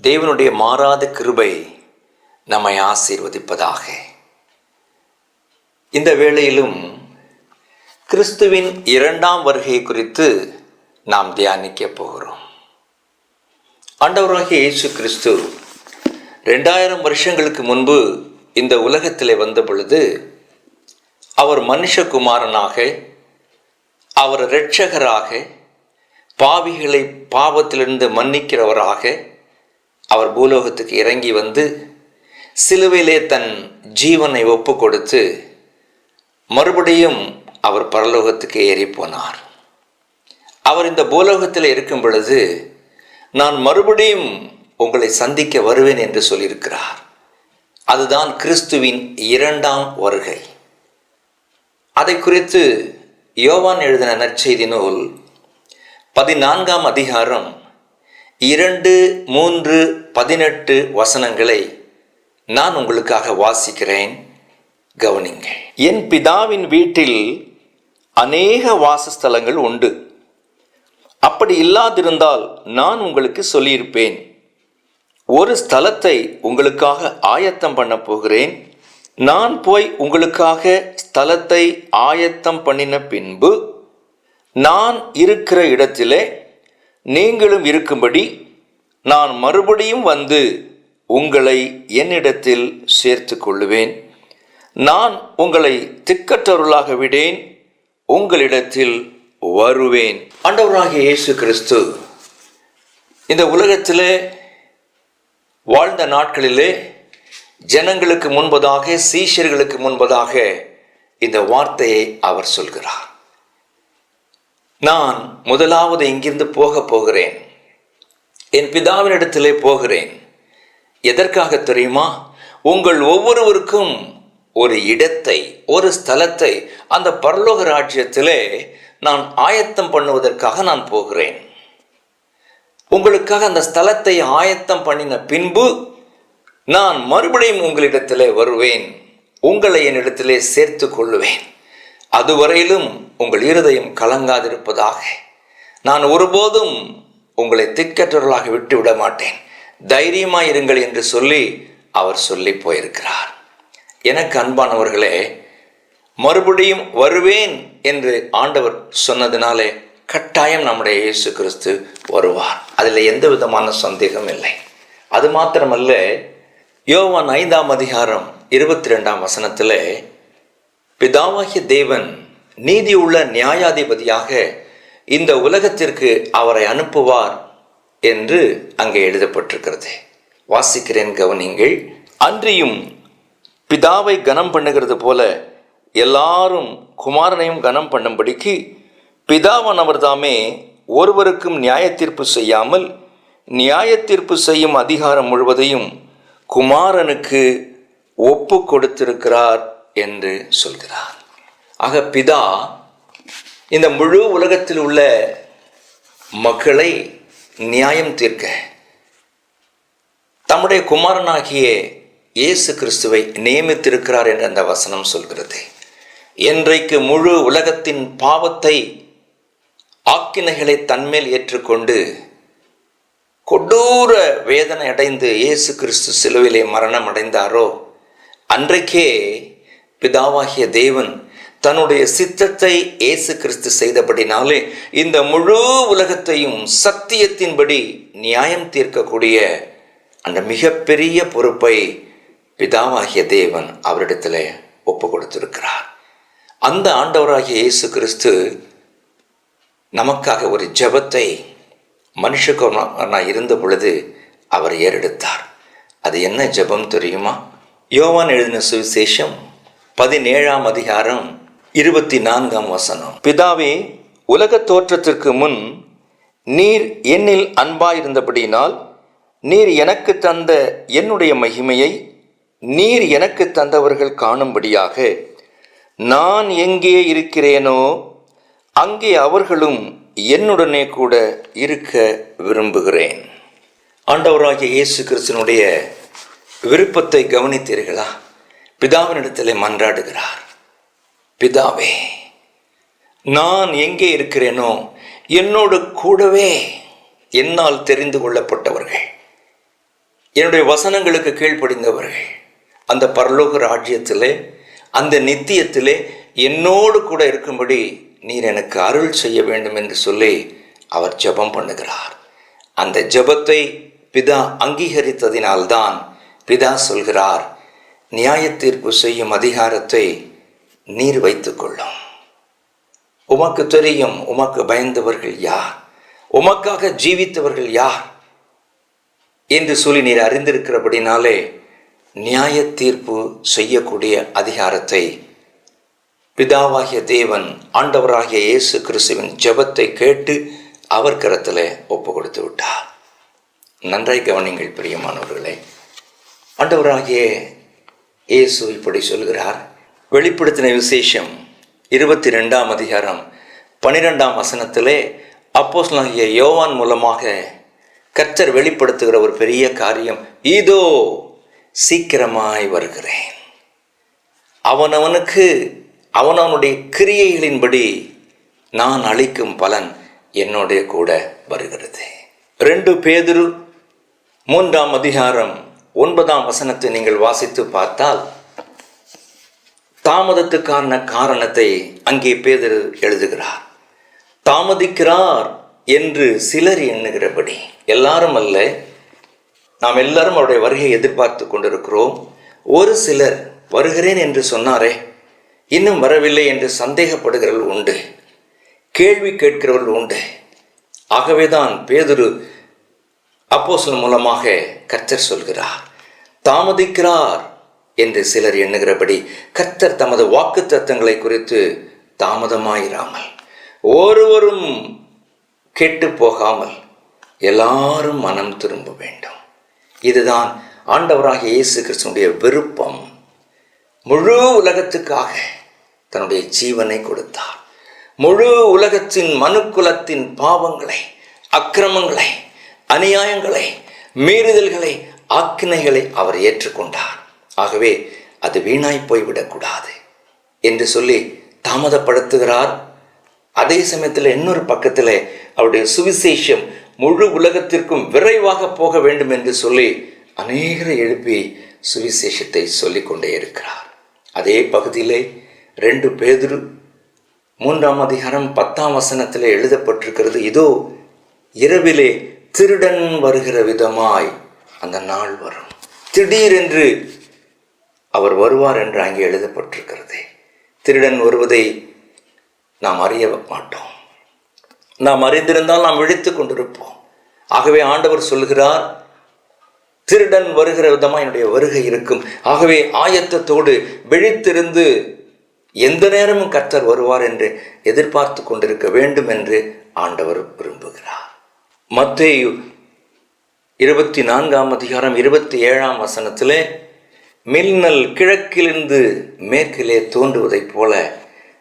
தேவனுடைய மாறாத கிருபை நம்மை ஆசீர்வதிப்பதாக. இந்த வேளையிலும் கிறிஸ்துவின் இரண்டாம் வருகை குறித்து நாம் தியானிக்க போகிறோம். ஆண்டவராகிய இயேசு கிறிஸ்து 2000 வருஷங்களுக்கு முன்பு இந்த உலகத்திலே வந்த பொழுது அவர் மனுஷகுமாரனாக, அவர் இரட்சகராக, பாவிகளை பாவத்திலிருந்து மன்னிக்கிறவராக அவர் பூலோகத்துக்கு இறங்கி வந்து சிலுவையிலே தன் ஜீவனை ஒப்பு கொடுத்து மறுபடியும் அவர் பரலோகத்துக்கு ஏறி போனார். அவர் இந்த பூலோகத்தில் இருக்கும் பொழுது நான் மறுபடியும் உங்களை சந்திக்க வருவேன் என்று சொல்லியிருக்கிறார். அதுதான் கிறிஸ்துவின் இரண்டாம் வருகை. அதை குறித்து யோவான் எழுதின நற்செய்தி நூல் 14ஆம் அதிகாரம் 2, 3, 18 வசனங்களை நான் உங்களுக்காக வாசிக்கிறேன். கவனிங்கள். என் பிதாவின் வீட்டில் அநேக வாசஸ்தலங்கள் உண்டு. அப்படி இல்லாதிருந்தால் நான் உங்களுக்கு சொல்லியிருப்பேன். ஒரு ஸ்தலத்தை உங்களுக்காக ஆயத்தம் பண்ண போகிறேன். நான் போய் உங்களுக்காக ஸ்தலத்தை ஆயத்தம் பண்ணின பின்பு நான் இருக்கிற இடத்திலே நீங்களும் இருக்கும்படி நான் மறுபடியும் வந்து உங்களை என்னிடத்தில் சேர்த்து கொள்ளுவேன். நான் உங்களை திக்கற்றவர்களாக விடேன், உங்களிடத்தில் வருவேன். ஆண்டவராகிய இயேசு கிறிஸ்து இந்த உலகத்திலே வாழ்ந்த நாட்களிலே ஜனங்களுக்கு முன்பதாக, சீஷர்களுக்கு முன்பதாக இந்த வார்த்தையை அவர் சொல்கிறார். நான் முதலாவது இங்கிருந்து போகிறேன், என் பிதாவினிடத்திலே போகிறேன். எதற்காக தெரியுமா? உங்கள் ஒவ்வொருவருக்கும் ஒரு இடத்தை, ஒரு ஸ்தலத்தை அந்த பரலோக ராஜ்யத்திலே நான் ஆயத்தம் பண்ணுவதற்காக நான் போகிறேன். உங்களுக்காக அந்த ஸ்தலத்தை ஆயத்தம் பண்ணின பின்பு நான் மறுபடியும் உங்களிடத்திலே வருவேன், உங்களை என்னிடத்திலே சேர்த்து கொள்ளுவேன். அதுவரையிலும் உங்கள் இருதயம் கலங்காதிருப்பதாக. நான் ஒருபோதும் உங்களை திக்கற்றவர்களாக விட்டுவிட மாட்டேன், தைரியமாயிருங்கள் என்று சொல்லி அவர் சொல்லி போயிருக்கிறார். எனக்கு அன்பானவர்களே, மறுபடியும் வருவேன் என்று ஆண்டவர் சொன்னதினாலே கட்டாயம் நம்முடைய இயேசு கிறிஸ்து வருவார். அதில் எந்த விதமான சந்தேகம் இல்லை. அது மாத்திரமல்ல, யோவான் 5ஆம் அதிகாரம் 22ஆம் வசனத்திலே பிதாவாகிய தேவன் நீதியுள்ள நியாயாதிபதியாக இந்த உலகத்திற்கு அவரை அனுப்புவார் என்று அங்கே எழுதப்பட்டிருக்கிறது. வாசிக்கிறேன், கவனிங்கள். அன்றியும் பிதாவை கனம் பண்ணுகிறது போல எல்லாரும் குமாரனையும் கனம் பண்ணும்படிக்கு பிதாவானவர் தாமே ஒருவருக்கும் நியாயத்தீர்ப்பு செய்யாமல் நியாயத்தீர்ப்பு செய்யும் அதிகாரம் முழுவதையும் குமாரனுக்கு ஒப்பு கொடுத்திருக்கிறார் என்று சொல்கிறார். ஆக பிதா இந்த முழு உலகத்தில் உள்ள மக்களை நியாயம் தீர்க்க தம்முடைய குமாரனாகிய இயேசு கிறிஸ்துவை நியமித்திருக்கிறார் என்று அந்த வசனம் சொல்கிறது. என்றைக்கு முழு உலகத்தின் பாவத்தை, ஆக்கினைகளை தன்மேல் ஏற்றுக்கொண்டு கொடூர வேதனை அடைந்து இயேசு கிறிஸ்து சிலுவையிலே மரணம் அடைந்தாரோ, அன்றைக்கே பிதாவாகிய தேவன் தன்னுடைய சித்தத்தை இயேசு கிறிஸ்து செய்தபடினாலே இந்த முழு உலகத்தையும் சத்தியத்தின்படி நியாயம் தீர்க்கக்கூடிய அந்த மிகப்பெரிய பொறுப்பை பிதாவாகிய தேவன் அவரிடத்தில் ஒப்பு கொடுத்திருக்கிறார். அந்த ஆண்டவராகிய இயேசு கிறிஸ்து நமக்காக ஒரு ஜெபத்தை மனுஷகுமாரனாய் இருந்த பொழுது அவர் ஏறெடுத்தார். அது என்ன ஜெபம் தெரியுமா? யோவான் எழுதின சுவிசேஷம் 17ஆம் அதிகாரம் 24ஆம் வசனம். பிதாவே, உலக தோற்றத்திற்கு முன் நீர் என்னில் அன்பாயிருந்தபடியினால் நீர் எனக்கு தந்த என்னுடைய மகிமையை நீர் எனக்கு தந்தவர்கள் காணும்படியாக நான் எங்கே இருக்கிறேனோ அங்கே அவர்களும் என்னுடனே கூட இருக்க விரும்புகிறேன். ஆண்டவராகிய இயேசு கிறிஸ்துவினுடைய விருப்பத்தை கவனித்தீர்களா? பிதாவினிடத்திலே மன்றாடுகிறார். பிதாவே, நான் எங்கே இருக்கிறேனோ என்னோடு கூடவே என்னால் தெரிந்து கொள்ளப்பட்டவர்கள் என்னுடைய வசனங்களுக்கு கீழ்ப்படிந்தவர்கள் அந்த பரலோக ராஜ்யத்திலே, அந்த நித்தியத்திலே என்னோடு கூட இருக்கும்படி நீர் எனக்கு அருள் செய்ய வேண்டும் என்று சொல்லி அவர் ஜெபம் பண்ணுகிறார். அந்த ஜெபத்தை பிதா அங்கீகரித்ததினால்தான் பிதா சொல்கிறார், நியாய தீர்ப்பு செய்யும் அதிகாரத்தை நீர் வைத்துக் கொள்ளும். உமக்கு தெரியும் உமக்கு பயந்தவர்கள் யார், உமக்காக ஜீவித்தவர்கள் யார் என்று சொல்லி நீர் அறிந்திருக்கிறபடினாலே நியாய தீர்ப்பு செய்யக்கூடிய அதிகாரத்தை பிதாவாகிய தேவன் ஆண்டவராகிய இயேசு கிறிஸ்துவின் ஜெபத்தை கேட்டு அவர் கரத்தில் ஒப்பு கொடுத்து விட்டார். நன்றாய் கவனிங்கள் பிரியமானவர்களே. ஆண்டவராகிய இயேசு இப்படி சொல்கிறார். வெளிப்படுத்தின விசேஷம் 22ஆம் அதிகாரம் 12ஆம் வசனத்திலே அப்போஸ்தலனாகிய யோவான் மூலமாக கர்த்தர் வெளிப்படுத்துகிற ஒரு பெரிய காரியம், இதோ சீக்கிரமாய் வருகிறேன், அவனவனுக்கு அவனவனுடைய கிரியைகளின்படி நான் அளிக்கும் பலன் என்னோட கூட வருகிறது. 2 பேதுரு 3ஆம் அதிகாரம் 9ஆம் வசனத்தை நீங்கள் வாசித்து பார்த்தால் தாமதத்துக்கான காரணத்தை அங்கே பேதுரு எழுதுகிறார். தாமதிக்கிறார் என்று சிலர் எண்ணுகிறபடி, எல்லாரும் அல்ல, நாம் எல்லாரும் அவருடைய வருகையை எதிர்பார்த்து கொண்டிருக்கிறோம். ஒரு சிலர் வருகிறேன் என்று சொன்னாரே, இன்னும் வரவில்லை என்று சந்தேகப்படுகிறவர்கள் உண்டு, கேள்வி கேட்கிறவர்கள் உண்டு. ஆகவேதான் பேதுரு அப்போஸ்தலன் மூலமாக கர்த்தர் சொல்கிறார், தாமதிக்கிறார் என்று சிலர் எண்ணுகிறபடி கர்த்தர் தமது வாக்குத்தத்தங்களை குறித்து தாமதமாயிராமல், ஒருவரும் கெட்டு போகாமல் எல்லாரும் மனம் திரும்ப வேண்டும். இதுதான் ஆண்டவராகிய இயேசு கிறிஸ்துவினுடைய விருப்பம். முழு உலகத்துக்காக தன்னுடைய ஜீவனை கொடுத்தார். முழு உலகத்தின் மனுக்குலத்தின் பாவங்களை, அக்கிரமங்களை, அநியாயங்களை, மீறுதல்களை, ஆக்கினைகளை அவர் ஏற்றுக்கொண்டார். ஆகவே அது வீணாய் போய்விடக்கூடாது என்று சொல்லி தாமதப்படுத்துகிறார். அதே சமயத்தில் இன்னொரு பக்கத்தில் அவருடைய சுவிசேஷம் முழு உலகத்திற்கும் விரைவாக போக வேண்டும் என்று சொல்லி அநேகரை எழுப்பி சுவிசேஷத்தை சொல்லிக் கொண்டே இருக்கிறார். அதே பகுதியிலே 2 பேதுரு 3ஆம் அதிகாரம் 10ஆம் வசனத்தில் எழுதப்பட்டிருக்கிறது, இதோ இரவிலே திருடன் வருகிற விதமாய் அந்த நாள் வரும். திடீரென்று அவர் வருவார் என்று அங்கே எழுதப்பட்டிருக்கிறது. திருடன் வருவதை நாம் அறிய மாட்டோம். நாம் அறிந்திருந்தால் நாம் விழித்து கொண்டிருப்போம். ஆகவே ஆண்டவர் சொல்கிறார், திருடன் வருகிற விதமாக என்னுடைய வருகை இருக்கும். ஆகவே ஆயத்தத்தோடு விழித்திருந்து எந்த நேரமும் கர்த்தர் வருவார் என்று எதிர்பார்த்து கொண்டிருக்க வேண்டும் என்று ஆண்டவர் விரும்புகிறார். மத்தேயு 24ஆம் அதிகாரம் 27ஆம் வசனத்திலே, மின்னல் கிழக்கிலிருந்து மேற்கிலே தோன்றுவதைப் போல,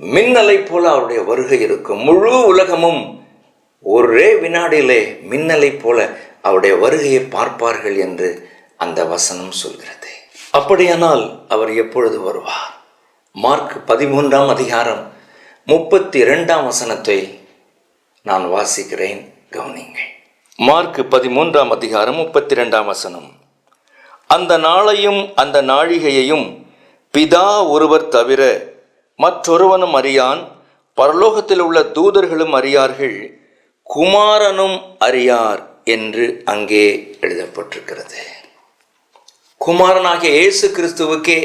மின்னலை போல அவருடைய வருகை இருக்கும். முழு உலகமும் ஒரே வினாடியிலே மின்னலை போல அவருடைய வருகையை பார்ப்பார்கள் என்று அந்த வசனம் சொல்கிறது. அப்படியானால் அவர் எப்பொழுது வருவார்? மார்க் 13ஆம் அதிகாரம் 32ஆம் வசனத்தை நான் வாசிக்கிறேன், கவனிங்கள். மார்க் 13ஆம் அதிகாரம் 32ஆம் வசனம், அந்த நாளையும் அந்த நாழிகையையும் பிதா ஒருவர் தவிர மற்றொருவனும் அறியான், பரலோகத்தில் உள்ள தூதர்களும் அறியார்கள், குமாரனும் அறியார் என்று அங்கே எழுதப்பட்டிருக்கிறது. குமாரனாகிய இயேசு கிறிஸ்துவுக்கே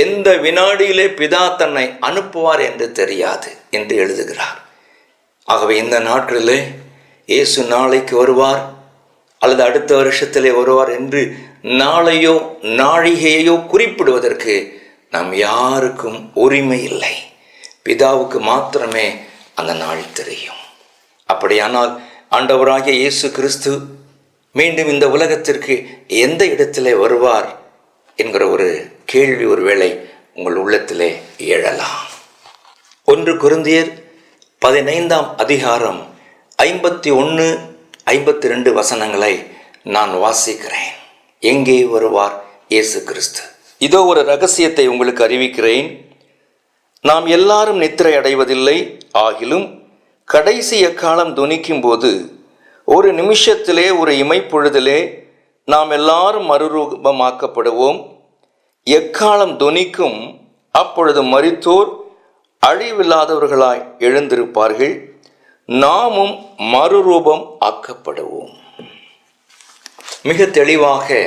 எந்த வினாடியிலே பிதா தன்னை அனுப்புவார் என்று தெரியாது என்று எழுதுகிறார். ஆகவே இந்த நாட்களிலே இயேசு நாளைக்கு வருவார் அல்லது அடுத்த வருஷத்திலே வருவார் என்று நாளையோ நாழிகையோ குறிப்பிடுவதற்கு நாம் யாருக்கும் உரிமை இல்லை. பிதாவுக்கு மாத்திரமே அந்த நாள் தெரியும். அப்படியானால் ஆண்டவராகிய இயேசு கிறிஸ்து மீண்டும் இந்த உலகத்திற்கு எந்த இடத்திலே வருவார் என்கிற ஒரு கேள்வி ஒருவேளை உங்கள் உள்ளத்திலே எழலாம். 1 கொரிந்தியர் 15ஆம் அதிகாரம் 51, 52 வசனங்களை நான் வாசிக்கிறேன். எங்கே வருவார் இயேசு கிறிஸ்து? இதோ ஒரு ரகசியத்தை உங்களுக்கு அறிவிக்கிறேன். நாம் எல்லாரும் நித்திரை அடைவதில்லை, ஆகிலும் கடைசி எக்காலம் துணிக்கும் போது ஒரு நிமிஷத்திலே, ஒரு இமைப்பொழுதிலே நாம் எல்லாரும் மறுரூபமாக்கப்படுவோம். எக்காலம் தொனிக்கும், அப்பொழுது மரித்தோர் அழிவில்லாதவர்களாய் எழுந்திருப்பார்கள், நாமும் மறுரூபம் ஆக்கப்படுவோம். மிக தெளிவாக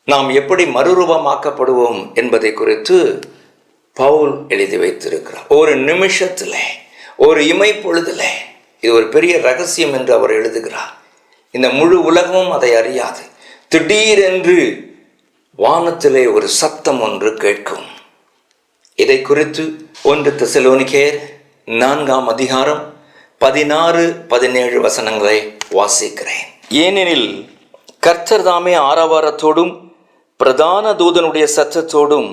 நாம் எப்படி மறுரூபமாக்கப்படுவோம் என்பதை குறித்து பவுல் எழுதி வைத்திருக்கிறார். ஒரு நிமிஷத்தில், ஒரு இமைப்பொழுதில், இது ஒரு பெரிய ரகசியம் என்று அவர் எழுதுகிறார். இந்த முழு உலகமும் அதை அறியாது. திடீரென்று வானத்திலே ஒரு சத்தம் ஒன்று கேட்கும். இதை குறித்து 1 தெசலோனிக்கேயர் 4ஆம் அதிகாரம் 16-17 வசனங்களை வாசிக்கிறேன். ஏனெனில் கர்த்தர் தாமே ஆரவாரத்தோடும் பிரதான தூதனுடைய சத்தத்தோடும்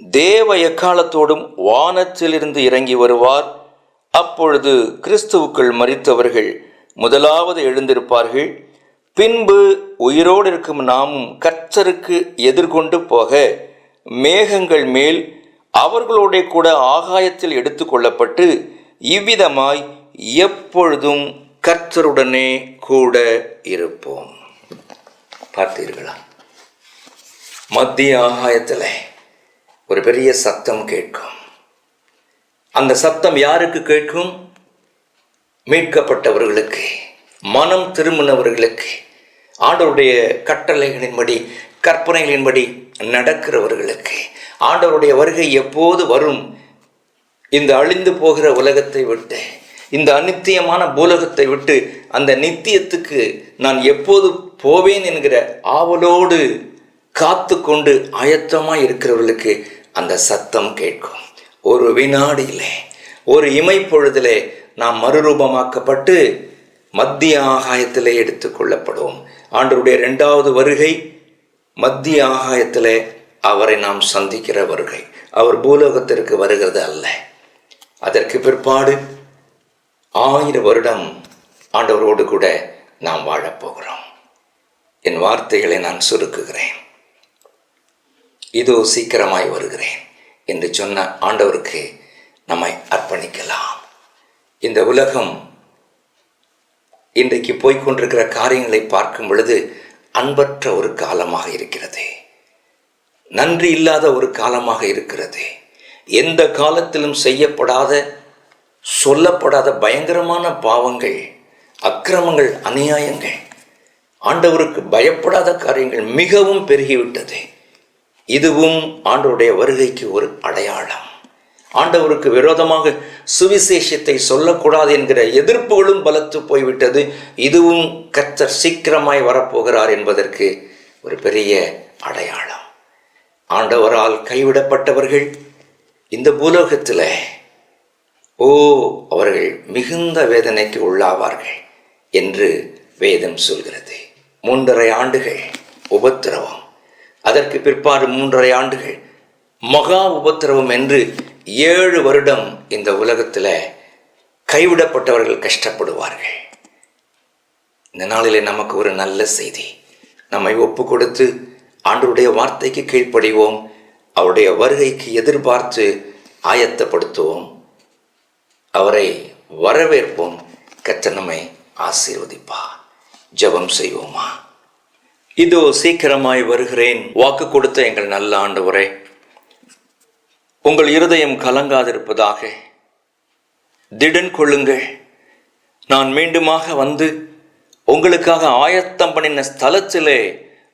தேவ எக்காலத்தோடும் வானத்திலிருந்து இறங்கி வருவார். அப்பொழுது கிறிஸ்துவுக்குள் மரித்தவர்கள் முதலாவது எழுந்திருப்பார்கள். பின்பு உயிரோடு இருக்கும் நாமும் கர்த்தருக்கு எதிர்கொண்டு போக மேகங்கள் மேல் அவர்களோட கூட ஆகாயத்தில் எடுத்துக்கொள்ளப்பட்டு இவ்விதமாய் எப்பொழுதும் கர்த்தருடனே கூட இருப்போம். பார்த்தீர்களா? மத்திய ஆகாயத்தில் ஒரு பெரிய சத்தம் கேட்கும். அந்த சத்தம் யாருக்கு கேட்கும்? மீட்கப்பட்டவர்களுக்கு, மனம் திரும்பினவர்களுக்கு, ஆண்டவருடைய கட்டளைகளின்படி கற்பனைகளின்படி நடக்கிறவர்களுக்கு. ஆண்டவருடைய வருகை எப்போது வரும்? இந்த அழிந்து போகிற உலகத்தை விட்டு, இந்த அநித்தியமான பூலகத்தை விட்டு அந்த நித்தியத்துக்கு நான் எப்போது போவேன் என்கிற ஆவலோடு காத்து கொண்டு ஆயத்தமாக இருக்கிறவர்களுக்கு அந்த சத்தம் கேட்கும். ஒரு வினாடியிலே, ஒரு இமைப்பொழுதிலே நாம் மறுரூபமாக்கப்பட்டு மத்திய ஆகாயத்திலே எடுத்துக்கொள்ளப்படுவோம். ஆண்டவருடைய 2வது வருகை மத்திய ஆகாயத்திலே அவரை நாம் சந்திக்கிற வருகை. அவர் பூலோகத்திற்கு வருகிறது அல்ல. அதற்கு பிற்பாடு 1000 வருடம் ஆண்டவரோடு கூட நாம் வாழப்போகிறோம். என் வார்த்தைகளை நான் சுருக்குகிறேன். இதோ சீக்கிரமாய் வருகிறேன் என்று சொன்ன ஆண்டவருக்கு நம்மை அர்ப்பணிக்கலாம். இந்த உலகம் இன்றைக்கு போய்கொண்டிருக்கிற காரியங்களை பார்க்கும் பொழுது அன்பற்ற ஒரு காலமாக இருக்கிறது. நன்றி இல்லாத ஒரு காலமாக இருக்கிறது. எந்த காலத்திலும் செய்யப்படாத, சொல்லப்படாத பயங்கரமான பாவங்கள், அக்கிரமங்கள், அநியாயங்கள், ஆண்டவருக்கு பயப்படாத காரியங்கள் மிகவும் பெருகிவிட்டது. இதுவும் ஆண்டவருடைய வருகைக்கு ஒரு அடையாளம். ஆண்டவருக்கு விரோதமாக சுவிசேஷத்தை சொல்லக்கூடாது என்கிற எதிர்ப்புகளும் பலத்து போய்விட்டது. இதுவும் கர்த்தர் சீக்கிரமாய் வரப்போகிறார் என்பதற்கு ஒரு பெரிய அடையாளம். ஆண்டவரால் கைவிடப்பட்டவர்கள் இந்த பூலோகத்தில் அவர்கள் மிகுந்த வேதனைக்கு உள்ளாவார்கள் என்று வேதம் சொல்கிறது. 3.5 ஆண்டுகள் உபத்திரவம், அதற்கு பிற்பாடு 3.5 ஆண்டுகள் மகா உபத்திரவம் என்று 7 வருடம் இந்த உலகத்தில் கைவிடப்பட்டவர்கள் கஷ்டப்படுவார்கள். இந்த நாளிலே நமக்கு ஒரு நல்ல செய்தி. நம்மை ஒப்பு கொடுத்து ஆண்டவருடைய வார்த்தைக்கு கீழ்ப்படிவோம். அவருடைய வருகைக்கு எதிர்பார்த்து ஆயத்தப்படுத்துவோம். அவரை வரவேற்போம். கர்த்தர் நம்மை ஆசீர்வதிப்பார். ஜெபம் செய்வோமா? இதோ சீக்கிரமாய் வருகிறேன் வாக்கு கொடுத்த எங்கள் நல்ல ஆண்டவரே, உங்கள் இருதயம் கலங்காதிருப்பதாக. திடன் கொள்ளுங்கள். நான் மீண்டுமாக வந்து உங்களுக்காக ஆயத்தம் பண்ணின ஸ்தலத்திலே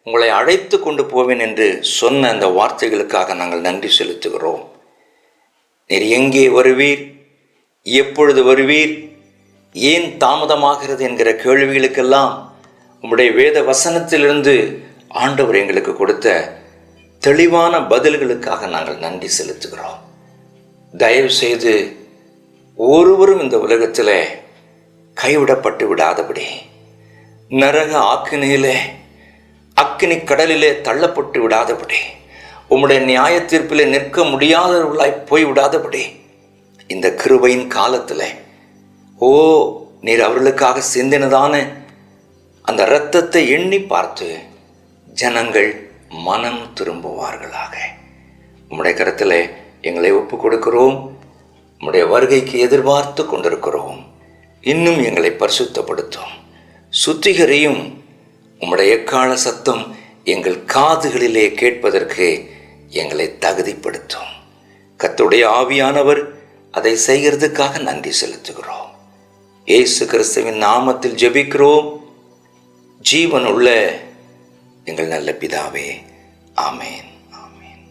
உங்களை அழைத்து கொண்டு போவேன் என்று சொன்ன அந்த வார்த்தைகளுக்காக நாங்கள் நன்றி செலுத்துகிறோம். நீர் எங்கே வருவீர், எப்பொழுது வருவீர், ஏன் தாமதமாகிறது என்கிற கேள்விகளுக்கெல்லாம் உம்முடைய வேத வசனத்திலிருந்து ஆண்டவர் எங்களுக்கு கொடுத்த தெளிவான பதில்களுக்காக நாங்கள் நன்றி செலுத்துகிறோம். தயவு செய்து ஒருவரும் இந்த உலகத்தில் கைவிடப்பட்டு விடாதபடி, நரக ஆக்கினியிலே, அக்கினி கடலிலே தள்ளப்பட்டு விடாதபடி, உம்முடைய நியாய தீர்ப்பிலே நிற்க முடியாதவர்களாய் போய்விடாதபடி, இந்த கிருபையின் காலத்தில் நீர் அவர்களுக்காக சிந்தினதான அந்த இரத்தத்தை எண்ணி பார்த்து ஜனங்கள் மனம் திரும்புவார்களாக. உம்முடைய கருத்தில் எங்களை ஒப்பு கொடுக்கிறோம். உம்முடைய வருகைக்கு எதிர்பார்த்து கொண்டிருக்கிறோம். இன்னும் எங்களை பரிசுத்தப்படுத்தும், சுத்திகரியும். உம்முடைய எக்கால சத்தம் எங்கள் காதுகளிலே கேட்பதற்கு எங்களை தகுதிப்படுத்தும். கர்த்தருடைய ஆவியானவர் அதை செய்கிறதுக்காக நன்றி செலுத்துகிறோம். இயேசு கிறிஸ்துவின் நாமத்தில் ஜெபிக்கிறோம் ஜீவனுள்ள எங்கள் நல்ல பிதாவே, ஆமேன். ஆமேன்.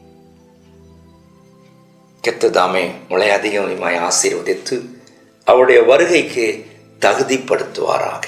கர்த்தர் தாமே உங்களை அதிகமாய் ஆசீர்வதித்து அவருடைய வருகைக்கு தகுதிப்படுத்துவாராக.